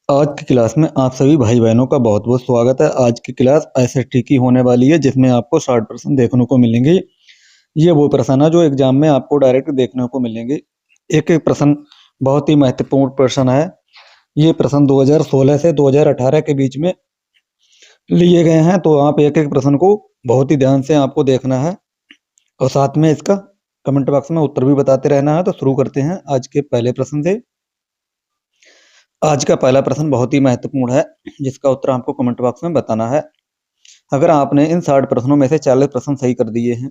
आज की क्लास में आप सभी भाई बहनों का बहुत बहुत स्वागत है। आज की क्लास एसएसटी की होने वाली है जिसमें आपको 60 प्रश्न देखने को मिलेंगे। ये वो प्रश्न है जो एग्जाम में आपको डायरेक्ट देखने को मिलेंगे। एक एक प्रश्न बहुत ही महत्वपूर्ण प्रश्न है। ये प्रश्न 2016 से 2018 के बीच में लिए गए हैं, तो आप एक एक प्रश्न को बहुत ही ध्यान से आपको देखना है और साथ में इसका कमेंट बॉक्स में उत्तर भी बताते रहना है। तो शुरू करते हैं आज के पहले प्रश्न से। आज का पहला प्रश्न बहुत ही महत्वपूर्ण है जिसका उत्तर आपको कमेंट बॉक्स में बताना है। अगर आपने इन 60 प्रश्नों में से 40 प्रश्न सही कर दिए हैं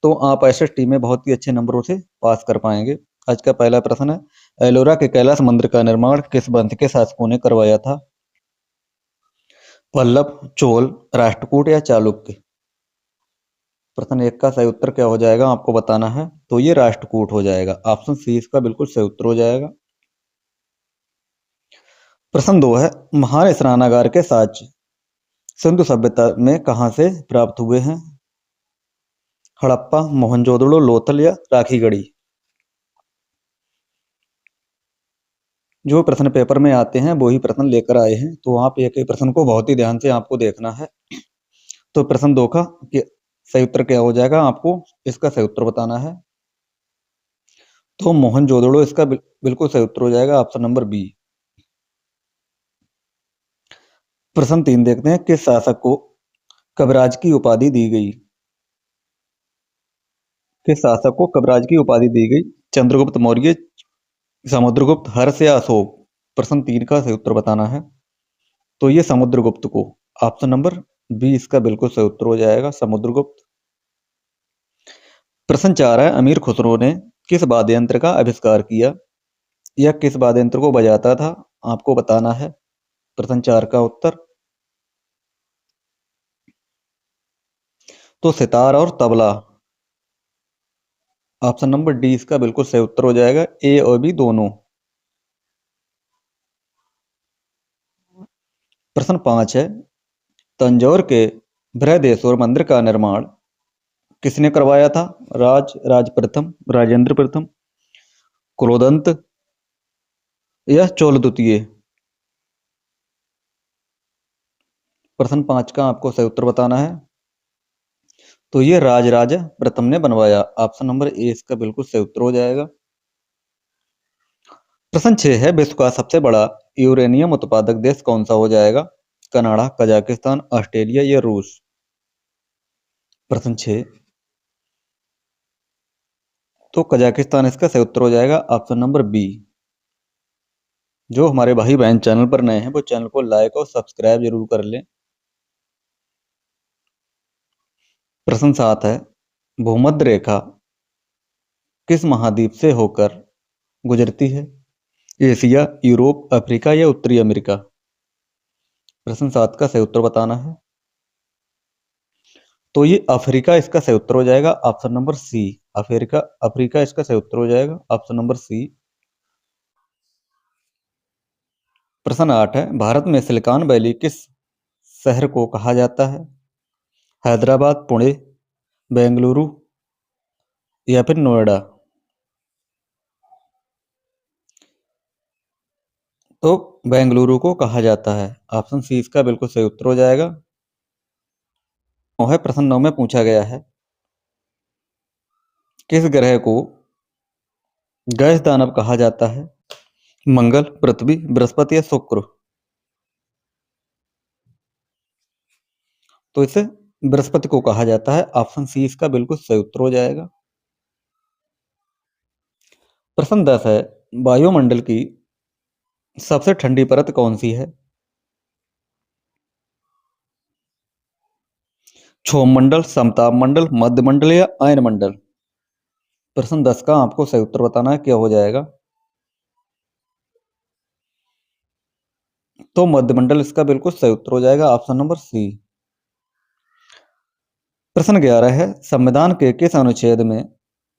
तो आप एसएसटी में बहुत ही अच्छे नंबरों से पास कर पाएंगे। आज का पहला प्रश्न है, एलोरा के कैलाश मंदिर का निर्माण किस वंश के शासकों ने करवाया था? पल्लव, चोल, राष्ट्रकूट या चालुक्य? प्रश्न एक का सही उत्तर क्या हो जाएगा आपको बताना है। तो ये राष्ट्रकूट हो जाएगा। ऑप्शन सी इसका बिल्कुल सही उत्तर हो जाएगा। प्रश्न दो है, महान स्नानागार के साक्ष्य सिंधु सभ्यता में कहाँ से प्राप्त हुए हैं? हड़प्पा, मोहनजोदड़ो, लोथल या राखीगढ़ी? जो प्रश्न पेपर में आते हैं वो ही प्रश्न लेकर आए हैं, तो आप एक एक प्रश्न को बहुत ही ध्यान से आपको देखना है। तो प्रश्न दो का सही उत्तर क्या हो जाएगा आपको इसका सही उत्तर बताना है। तो मोहनजोदड़ो इसका बिल्कुल सही उत्तर हो जाएगा। Option number B. प्रश्न तीन देखते हैं, किस शासक को कविराज की उपाधि दी गई? किस शासक को कविराज की उपाधि दी गई? चंद्रगुप्त मौर्य, समुद्रगुप्त, हर्ष या अशोक? प्रश्न तीन का सही उत्तर बताना है। तो ये समुद्रगुप्त को, ऑप्शन नंबर बी इसका बिल्कुल सही उत्तर हो जाएगा, समुद्रगुप्त। प्रश्न चार है, अमीर खुसरो ने किस वाद्य यंत्र का आविष्कार किया? यह किस वाद्य यंत्र को बजाता था आपको बताना है। प्रश्न चार का उत्तर तो सितार और तबला। ऑप्शन नंबर डी इसका बिल्कुल सही उत्तर हो जाएगा, ए और बी दोनों। प्रश्न पांच है, तंजौर के बृहदेश्वर मंदिर का निर्माण किसने करवाया था? राज प्रथम, राजेंद्र प्रथम, क्रोधंत या चोल द्वितीय? प्रश्न पांच का आपको सही उत्तर बताना है। तो ये राज प्रथम ने बनवाया। ऑप्शन नंबर ए इसका बिल्कुल सही उत्तर हो जाएगा। प्रश्न 6 है, विश्व का सबसे बड़ा यूरेनियम उत्पादक देश कौन सा हो जाएगा? कनाडा, कजाकिस्तान, ऑस्ट्रेलिया या रूस? प्रश्न 6 तो कजाकिस्तान इसका सही उत्तर हो जाएगा। Option number B. जो हमारे भाई बहन चैनल पर नए हैं वो चैनल को लाइक और सब्सक्राइब जरूर कर लें। प्रश्न 7 है, भूमध्य रेखा किस महाद्वीप से होकर गुजरती है? एशिया, यूरोप, अफ्रीका या उत्तरी अमेरिका? प्रश्न 7 का सही उत्तर बताना है। तो ये अफ्रीका इसका सही उत्तर हो जाएगा। Option number C, Africa Africa इसका सही उत्तर हो जाएगा। Option number C. प्रश्न 8 है, भारत में सिलिकॉन वैली किस शहर को कहा जाता है? हैदराबाद, पुणे, बेंगलुरु या फिर नोएडा? तो बेंगलुरु को कहा जाता है। ऑप्शन सी इसका बिल्कुल सही उत्तर हो जाएगा। है प्रश्न 9 में पूछा गया है, किस ग्रह को गैस दानव कहा जाता है? मंगल, पृथ्वी, बृहस्पति या शुक्र? तो इसे बृहस्पति को कहा जाता है। ऑप्शन सी इसका बिल्कुल सही उत्तर हो जाएगा। प्रश्न 10 है, वायुमंडल की सबसे ठंडी परत कौन सी है? क्षोभ मंडल, समताप मंडल, मध्य मंडल या आयन मंडल? प्रश्न 10 का आपको सही उत्तर बताना है, क्या हो जाएगा? तो मध्य मंडल इसका बिल्कुल सही उत्तर हो जाएगा। Option number C. प्रश्न 11 है, संविधान के किस अनुच्छेद में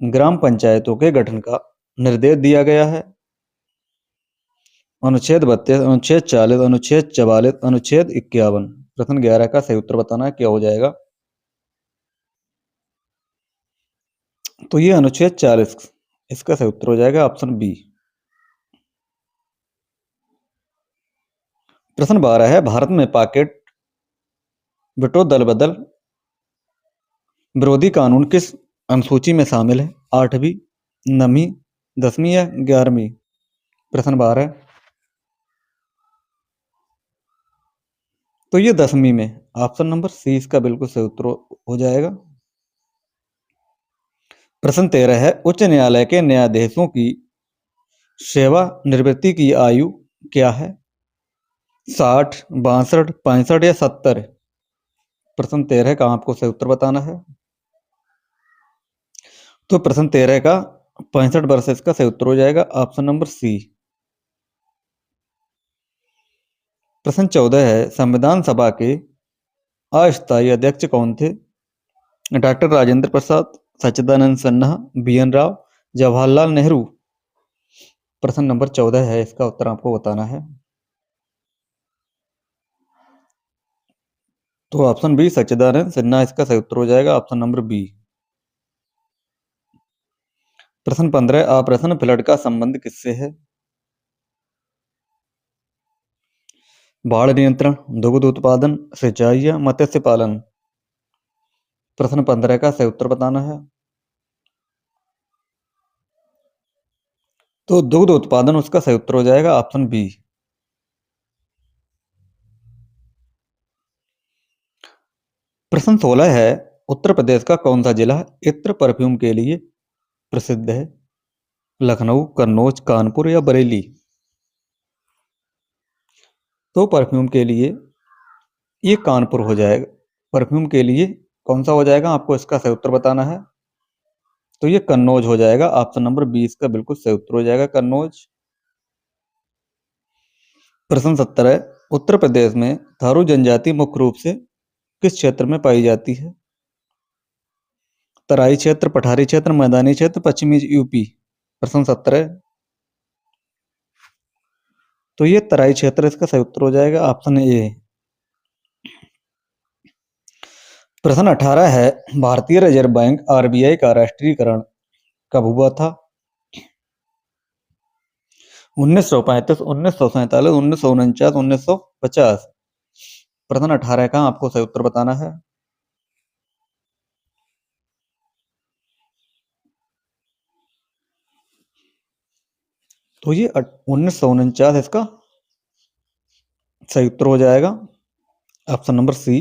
ग्राम पंचायतों के गठन का निर्देश दिया गया है? अनुच्छेद 32, अनुच्छेद 40, अनुच्छेद 44, अनुच्छेद 51? प्रश्न 11 का सही उत्तर बताना है, क्या हो जाएगा? तो ये अनुच्छेद 40 इसका सही उत्तर हो जाएगा। Option B. प्रश्न 12 है, भारत में पॉकेट वेटो दल बदल विरोधी कानून किस अनुसूची में शामिल है? 8वीं, 9वीं, 10वीं या 11वीं? प्रश्न 12। तो ये 10वीं में, ऑप्शन नंबर सी इसका बिल्कुल सही उत्तर हो जाएगा। प्रश्न 13 है, उच्च न्यायालय के न्यायाधीशों की सेवानिवृत्ति की आयु क्या है? 60, 62, 65 या 70? प्रश्न 13 का आपको सही उत्तर बताना है। तो प्रश्न 13 का 65 वर्ष इसका सही उत्तर हो जाएगा, ऑप्शन नंबर सी। प्रश्न 14 है, संविधान सभा के अस्थायी अध्यक्ष कौन थे? डॉक्टर राजेंद्र प्रसाद, सच्चिदानंद सिन्हा, बी.एन. राव, जवाहरलाल नेहरू? प्रश्न नंबर 14 है, इसका उत्तर आपको बताना है। तो ऑप्शन बी सच्चिदानंद सिन्हा इसका सही उत्तर हो जाएगा, ऑप्शन नंबर बी। प्रश्न 15, ऑपरेशन फ्लड का संबंध किससे है? बाढ़ नियंत्रण, दुग्ध उत्पादन, सिंचाई या मत्स्य पालन? प्रश्न 15 का सही उत्तर बताना है। तो दुग्ध उत्पादन उसका सही उत्तर हो जाएगा, ऑप्शन बी। प्रश्न 16 है, उत्तर प्रदेश का कौन सा जिला इत्र परफ्यूम के लिए प्रसिद्ध है? लखनऊ, कन्नौज, कानपुर या बरेली? तो परफ्यूम के लिए ये कानपुर हो जाएगा। परफ्यूम के लिए कौन सा हो जाएगा, आपको इसका सही उत्तर बताना है। तो ये कन्नौज हो जाएगा, ऑप्शन नंबर 20 का बिल्कुल सही उत्तर हो जाएगा, कन्नौज। प्रश्न 17 है, उत्तर प्रदेश में थारू जनजाति मुख्य रूप से किस क्षेत्र में पाई जाती है? तराई क्षेत्र, पठारी क्षेत्र, मैदानी क्षेत्र, पश्चिमी यूपी? प्रश्न 17। तो ये तराई क्षेत्र इसका सही उत्तर हो जाएगा, ऑप्शन ए। प्रश्न 18 है, भारतीय रिजर्व बैंक आरबीआई का राष्ट्रीयकरण कब हुआ था? 1935, 1947, 1949, 1950? प्रश्न 18 का आपको सही उत्तर बताना है। तो ये 1949 इसका सही उत्तर हो जाएगा, ऑप्शन नंबर सी।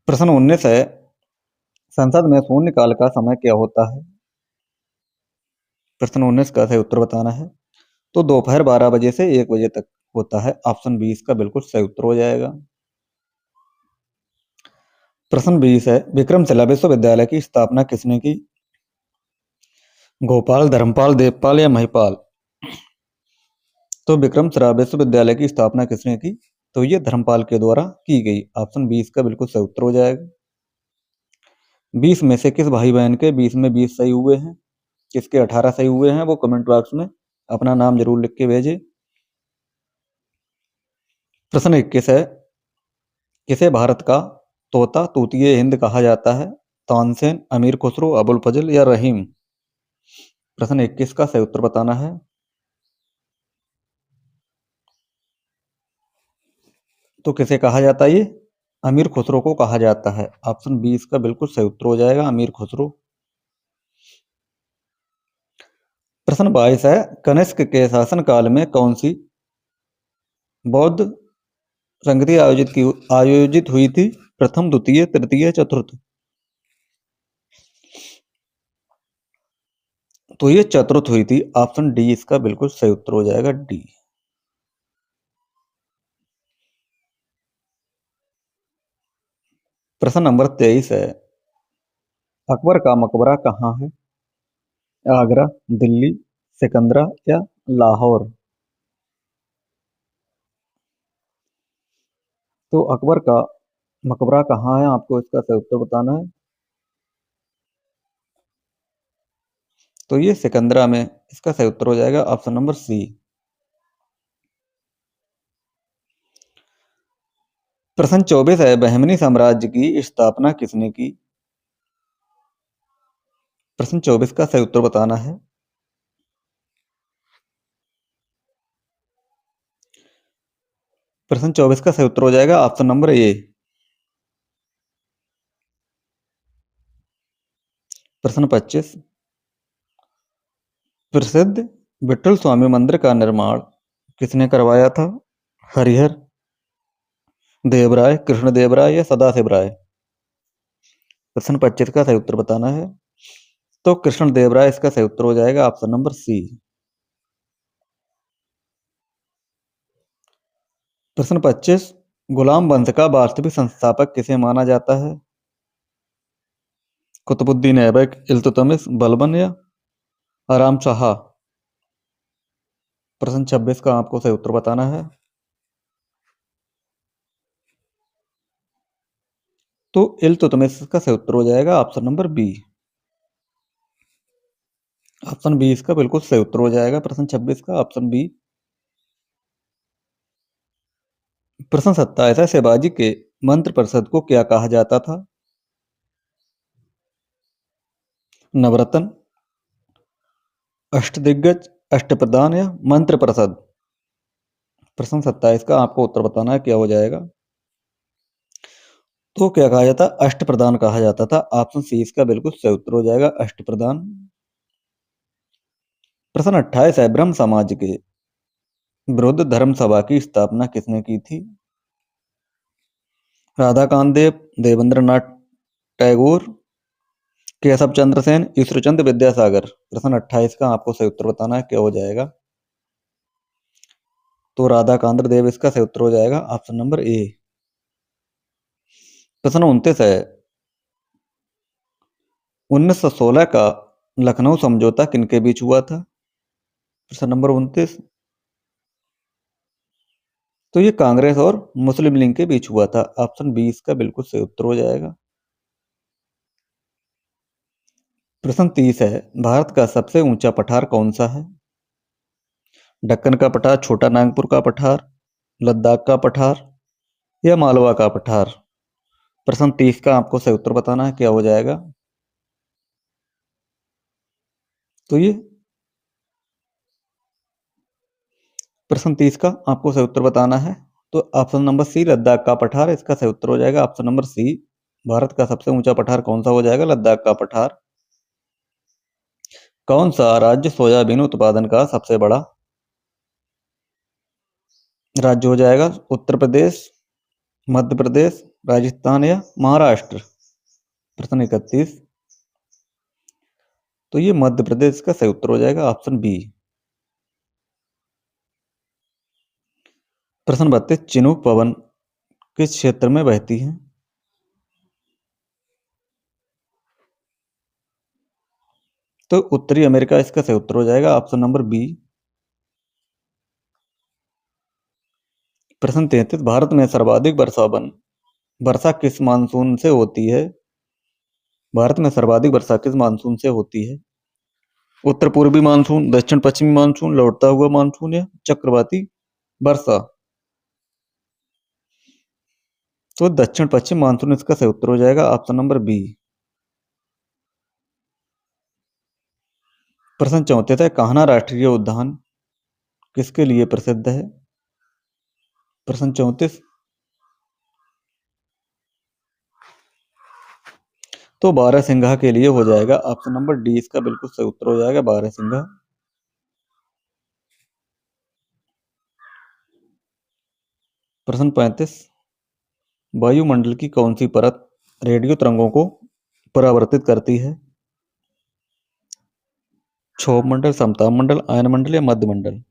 प्रश्न 19 है, संसद में शून्यकाल का समय क्या होता है? प्रश्न 19 का सही उत्तर बताना है। तो दोपहर 12 बजे से 1 बजे तक होता है, ऑप्शन 20 का बिल्कुल सही उत्तर हो जाएगा। प्रश्न 20 है, विक्रमशिला विश्वविद्यालय की स्थापना किसने की? गोपाल, धर्मपाल, देवपाल या महिपाल? तो विक्रमशिला विश्वविद्यालय की स्थापना किसने की? तो ये धर्मपाल के द्वारा की गई, ऑप्शन 20 का बिल्कुल सही उत्तर हो जाएगा। 20 में से किस भाई बहन के 20 में 20 सही हुए हैं? किसके 18 सही हुए हैं, वो कमेंट बॉक्स में अपना नाम जरूर लिख के भेजे। प्रश्न 21 है, किसे भारत का तोता तूतिए हिंद कहा जाता है? तानसेन, अमीर खुसरो, अबुल फजल या रहीम? प्रश्न 21 का सही उत्तर बताना है। तो किसे कहा जाता है ये? अमीर खुसरो को कहा जाता है, ऑप्शन 20 का बिल्कुल सही उत्तर हो जाएगा, अमीर खुसरो। प्रश्न 22 है, कनिष्क के शासनकाल में कौन सी बौद्ध संगति आयोजित हुई थी? प्रथम, द्वितीय, तृतीय, चतुर्थ? तो ये चतुर्थ हुई थी, ऑप्शन डी इसका बिल्कुल सही उत्तर हो जाएगा, डी। प्रश्न नंबर 23 है, अकबर का मकबरा कहाँ है? आगरा, दिल्ली, सिकंदरा या लाहौर? तो अकबर का मकबरा कहाँ है, आपको इसका सही उत्तर बताना है। तो ये सिकंदरा में इसका सही उत्तर हो जाएगा, ऑप्शन नंबर सी। प्रश्न 24 है, बहमनी साम्राज्य की स्थापना किसने की? प्रश्न 24 का सही उत्तर बताना है। प्रश्न 24 का सही उत्तर हो जाएगा ऑप्शन नंबर ए। प्रश्न 25, प्रसिद्ध विठल स्वामी मंदिर का निर्माण किसने करवाया था? हरिहर देवराय, कृष्ण देवराय या सदाशिव राय? प्रश्न 25 का सही उत्तर बताना है। तो कृष्ण देवराय इसका सही उत्तर हो जाएगा ऑप्शन नंबर सी। प्रश्न 25, गुलाम वंश का वास्तविक संस्थापक किसे माना जाता है? कुतुबुद्दीन ऐबक, इल्तुतमिश, बलबन या आराम शाह? प्रश्न 26 का आपको सही उत्तर बताना है। तो इल्तुतमिश का सही उत्तर हो जाएगा option number B. Option B इसका बिल्कुल सही उत्तर हो जाएगा प्रश्न 26 का, ऑप्शन बी। प्रश्न 27 है, शिवाजी के मंत्र परिषद को क्या कहा जाता था? नवरत्न, अष्टदिग्गज, अष्टप्रधान या मंत्र परिषद? प्रश्न 27 का आपको उत्तर बताना है, क्या हो जाएगा? तो क्या कहा जाता? अष्टप्रधान कहा जाता था। ऑप्शन सी इसका बिल्कुल सही उत्तर हो जाएगा, अष्टप्रधान। प्रश्न 28 है, ब्रह्म समाज के विरुद्ध धर्म सभा की स्थापना किसने की थी? राधाकांत देव, देवेंद्रनाथ टैगोर, केशव चंद्र सेन, ईश्वरचंद विद्यासागर? प्रश्न 28 का आपको सही उत्तर बताना है, क्या हो जाएगा? तो राधाकांत देव इसका सही उत्तर हो जाएगा, ऑप्शन नंबर ए। प्रश्न 29 है, 1916 का लखनऊ समझौता किनके बीच हुआ था? प्रश्न नंबर 29, तो ये कांग्रेस और मुस्लिम लीग के बीच हुआ था। ऑप्शन बी इसका बिल्कुल सही उत्तर हो जाएगा। प्रश्न 30 है, भारत का सबसे ऊंचा पठार कौन सा है? दक्कन का पठार, छोटा नागपुर का पठार, लद्दाख का पठार या मालवा का पठार? प्रश्न 30 का आपको सही उत्तर बताना है, क्या हो जाएगा? तो ये प्रश्न 30 का आपको सही उत्तर बताना है। तो ऑप्शन नंबर सी, लद्दाख का पठार इसका सही उत्तर हो जाएगा, ऑप्शन नंबर सी। भारत का सबसे ऊंचा पठार कौन सा हो जाएगा? लद्दाख का पठार। कौन सा राज्य सोयाबीन उत्पादन का सबसे बड़ा राज्य हो जाएगा? उत्तर प्रदेश, मध्य प्रदेश, राजस्थान या महाराष्ट्र? प्रश्न 31, तो ये मध्य प्रदेश का सही उत्तर हो जाएगा, ऑप्शन बी। प्रश्न 32, चिनूक पवन किस क्षेत्र में बहती है? तो उत्तरी अमेरिका इसका सही उत्तर हो जाएगा, ऑप्शन नंबर बी। प्रश्न 33, भारत में सर्वाधिक वर्षा किस मानसून से होती है? भारत में सर्वाधिक वर्षा किस मानसून से होती है? उत्तर पूर्वी मानसून, दक्षिण पश्चिमी मानसून, लौटता हुआ मानसून या चक्रवाती वर्षा? तो दक्षिण पश्चिम मानसून इसका सही उत्तर हो जाएगा, ऑप्शन नंबर बी। प्रश्न 34 है, कान्हा राष्ट्रीय उद्यान किसके लिए प्रसिद्ध है? प्रश्न 34, तो बारहसिंघा के लिए हो जाएगा, ऑप्शन नंबर डी इसका बिल्कुल सही उत्तर हो जाएगा, बारहसिंघा। प्रश्न 35, वायुमंडल की कौन सी परत रेडियो तरंगों को परावर्तित करती है? क्षोभ मंडल, समताप मंडल, आयन मंडल या मध्य मंडल?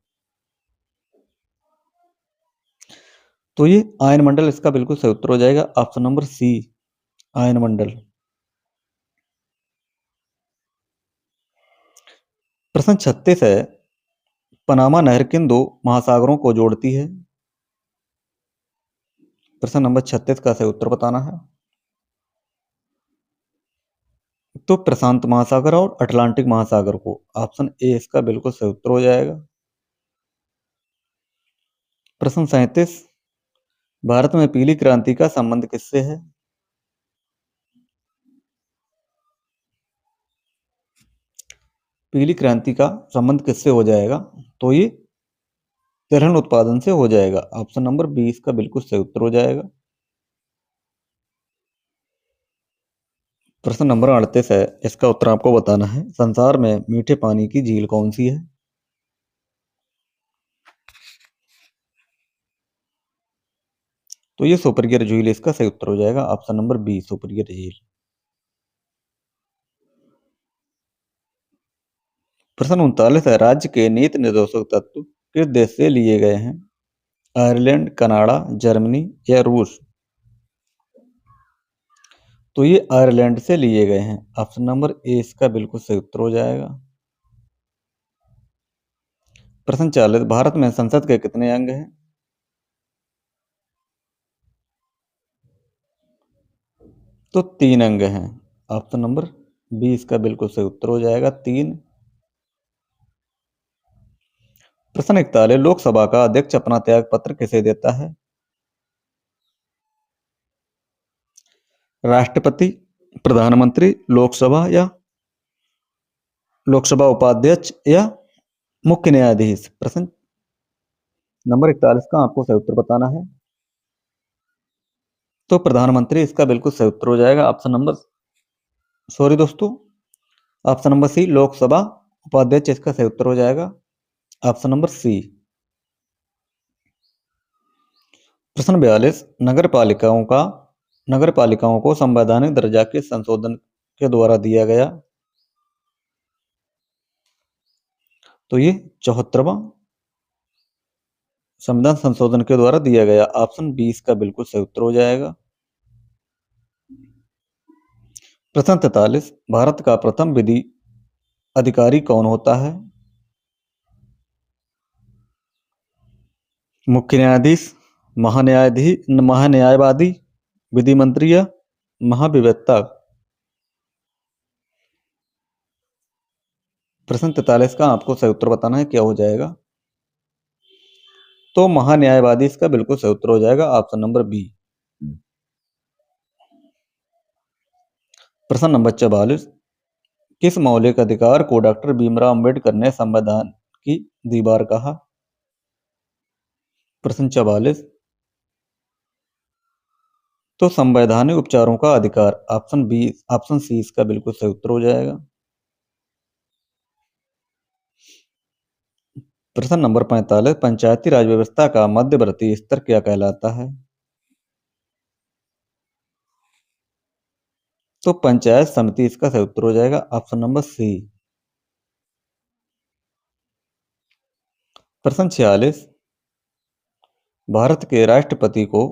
तो ये आयन मंडल इसका बिल्कुल सही उत्तर हो जाएगा, ऑप्शन नंबर सी, आयन मंडल। प्रश्न 36 है, पनामा नहर किन दो महासागरों को जोड़ती है? प्रश्न नंबर 36 का सही उत्तर बताना है। तो प्रशांत महासागर और अटलांटिक महासागर को, ऑप्शन ए इसका बिल्कुल सही उत्तर हो जाएगा। प्रश्न 37, भारत में पीली क्रांति का संबंध किससे है? पीली क्रांति का संबंध किससे हो जाएगा? तो ये तिलहन उत्पादन से हो जाएगा। ऑप्शन नंबर बी इसका बिल्कुल सही उत्तर हो जाएगा। प्रश्न नंबर 38 है, इसका उत्तर आपको बताना है। संसार में मीठे पानी की झील कौन सी है? तो ये सुपरगियर झील इसका सही उत्तर हो जाएगा। ऑप्शन नंबर बी सुपरगियर झील। प्रश्न 39 है, राज्य के नीति निर्देशक तत्व किस देश से लिए गए हैं? आयरलैंड, कनाडा, जर्मनी या रूस? तो ये आयरलैंड से लिए गए हैं। ऑप्शन नंबर ए इसका बिल्कुल सही उत्तर हो जाएगा। प्रश्न 40, भारत में संसद के कितने अंग हैं? तो 3 अंग हैं। ऑप्शन नंबर बी इसका बिल्कुल सही उत्तर हो जाएगा, 3। प्रश्न 41, लोकसभा का अध्यक्ष अपना त्याग पत्र किसे देता है? राष्ट्रपति, प्रधानमंत्री, लोकसभा या लोकसभा उपाध्यक्ष या मुख्य न्यायाधीश? प्रश्न नंबर 41 का आपको सही उत्तर बताना है। तो प्रधानमंत्री इसका बिल्कुल सही उत्तर हो जाएगा। ऑप्शन नंबर सॉरी दोस्तों, ऑप्शन नंबर सी लोकसभा उपाध्यक्ष इसका सही उत्तर हो जाएगा। Option number C. प्रश्न 42, नगर पालिकाओं को संवैधानिक दर्जा के संशोधन के द्वारा दिया गया? तो ये 74वां संविधान संशोधन के द्वारा दिया गया। ऑप्शन बी इसका बिल्कुल सही उत्तर हो जाएगा। प्रश्न 43, भारत का प्रथम विधि अधिकारी कौन होता है? मुख्य न्यायाधीश, महान्यायवादी, विधि मंत्री या महाधिवक्ता? प्रश्न 43 का आपको सही उत्तर बताना है, क्या हो जाएगा? तो महान्यायवादी इसका बिल्कुल सही उत्तर हो जाएगा। Option number B. प्रश्न नंबर 44, किस मौलिक अधिकार को डॉक्टर भीमराव अंबेडकर ने संविधान की दीवार कहा? प्रश्न 44, तो संवैधानिक उपचारों का अधिकार। ऑप्शन सी इसका बिल्कुल सही उत्तर हो जाएगा। प्रश्न नंबर 45, पंचायती राज व्यवस्था का मध्यवर्ती स्तर क्या कहलाता है? तो पंचायत समिति इसका सही उत्तर हो जाएगा। Option number C. प्रश्न 46, भारत के राष्ट्रपति को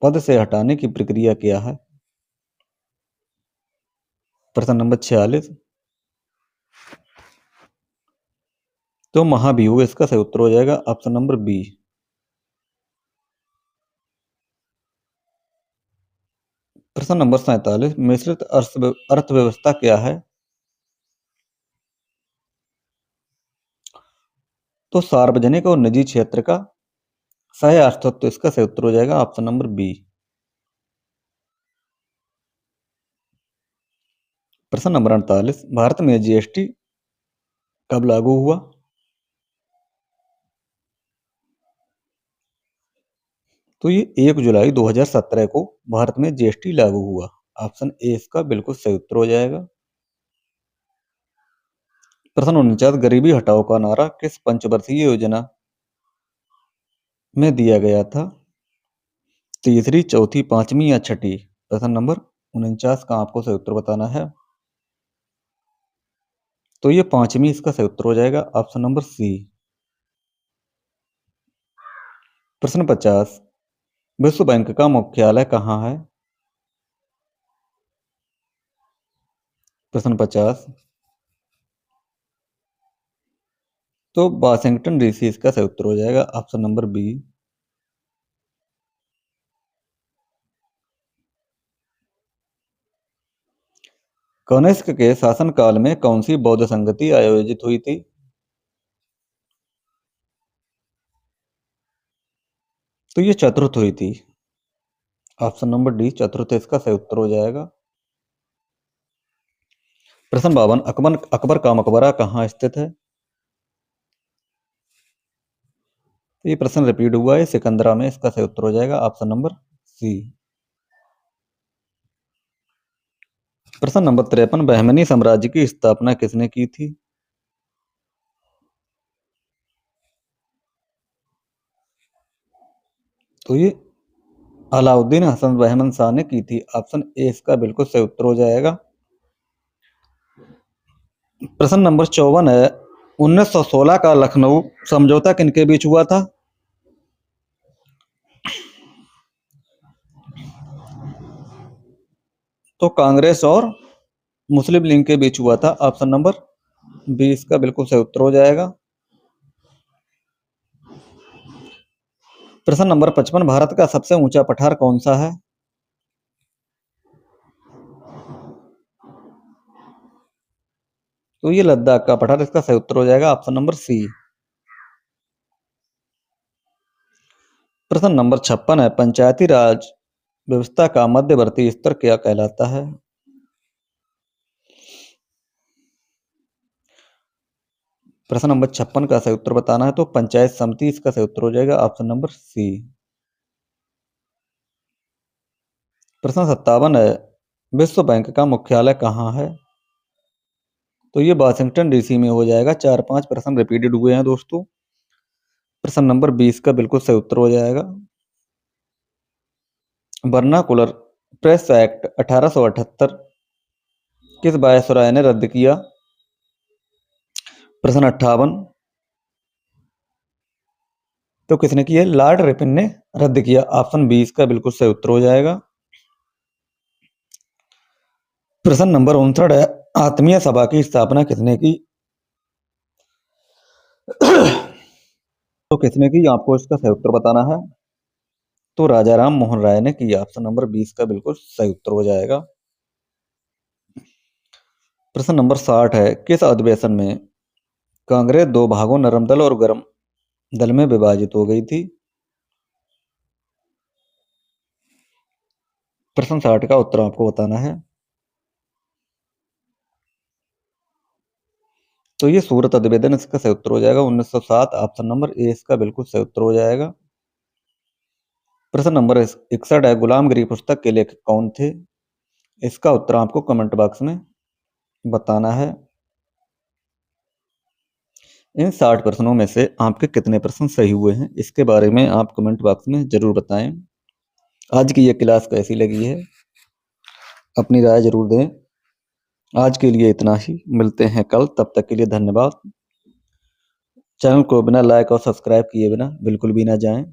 पद से हटाने की प्रक्रिया क्या है? प्रश्न नंबर 46, तो महाभियोग इसका सही उत्तर हो जाएगा। Option number B. प्रश्न नंबर 47, मिश्रित अर्थव्यवस्था क्या है? तो सार्वजनिक और निजी क्षेत्र का सह अस्तित्व इसका सही उत्तर हो जाएगा। Option number B. प्रश्न नंबर 48, भारत में जीएसटी कब लागू हुआ? तो ये 1 जुलाई 2017 को भारत में जीएसटी लागू हुआ। ऑप्शन ए इसका बिल्कुल सही उत्तर हो जाएगा। प्रश्न 49, गरीबी हटाओ का नारा किस पंचवर्षीय योजना में दिया गया था? तीसरी, चौथी, पांचवी या छठी? प्रश्न नंबर 49 का आपको सही उत्तर बताना है। तो ये पांचवी इसका सही उत्तर हो जाएगा। Option number C. प्रश्न 50, विश्व बैंक का मुख्यालय कहाँ है? प्रश्न 50, तो वाशिंगटन डीसी इसका सही उत्तर हो जाएगा। Option number B. कनिष्क के शासनकाल में कौन सी बौद्ध संगति आयोजित हुई थी? तो ये चतुर्थ हुई थी। ऑप्शन नंबर डी चतुर्थ इसका सही उत्तर हो जाएगा। प्रश्न 52, अकबर अकबर का मकबरा कहाँ स्थित है? तो ये प्रश्न रिपीट हुआ है, सिकंदरा में। इसका सही उत्तर हो जाएगा ऑप्शन नंबर सी। प्रश्न नंबर 53, बहमनी साम्राज्य की स्थापना किसने की थी? तो ये अलाउद्दीन हसन बहमन शाह ने की थी। ऑप्शन ए इसका बिल्कुल सही उत्तर हो जाएगा। प्रश्न नंबर 54 है, 1916 का लखनऊ समझौता किनके बीच हुआ था? तो कांग्रेस और मुस्लिम लीग के बीच हुआ था। ऑप्शन नंबर बी इसका बिल्कुल सही उत्तर हो जाएगा। प्रश्न नंबर 55, भारत का सबसे ऊंचा पठार कौन सा है? तो ये लद्दाख का पठार। इसका सही उत्तर हो जाएगा ऑप्शन नंबर सी। प्रश्न नंबर 56 है, पंचायती राज व्यवस्था का मध्यवर्ती स्तर क्या कहलाता है? प्रश्न नंबर 56 का सही उत्तर बताना है, तो पंचायत समिति इसका सही उत्तर हो जाएगा ऑप्शन नंबर सी। प्रश्न 57 है, विश्व बैंक का मुख्यालय कहाँ है? तो ये वाशिंगटन डीसी में हो जाएगा। 4-5 प्रश्न रिपीटेड हुए हैं दोस्तों। प्रश्न नंबर 20 का बिल्कुल सही उत्तर हो जाएगा। वर्नाकुलर प्रेस एक्ट 1878 किस वायसराय ने रद्द किया? प्रश्न 58, तो किसने किया? लॉर्ड रिपन ने रद्द किया। ऑप्शन 20 का बिल्कुल सही उत्तर हो जाएगा। प्रश्न नंबर 59 है, आत्मीय सभा की स्थापना किसने की? तो किसने की, आपको इसका सही उत्तर बताना है। तो राजा राम मोहन राय ने की। ऑप्शन नंबर 20 का बिल्कुल सही उत्तर हो जाएगा। प्रश्न नंबर 60 है, किस अधिवेशन में कांग्रेस दो भागों नरम दल और गरम दल में विभाजित हो गई थी? प्रश्न 60 का उत्तर आपको बताना है। तो ये सूरत अधिवेशन इसका सही उत्तर हो जाएगा 1907। ऑप्शन नंबर ए इसका बिल्कुल सही उत्तर हो जाएगा। प्रश्न नंबर 61 है, गुलामगिरी पुस्तक के लेखक कौन थे? इसका उत्तर आपको कमेंट बॉक्स में बताना है। इन 60 प्रश्नों में से आपके कितने प्रश्न सही हुए हैं, इसके बारे में आप कमेंट बॉक्स में जरूर बताएं। आज की ये क्लास कैसी लगी है, अपनी राय जरूर दें। आज के लिए इतना ही, मिलते हैं कल। तब तक के लिए धन्यवाद। चैनल को बिना लाइक और सब्सक्राइब किए बिना बिल्कुल भी ना जाएं।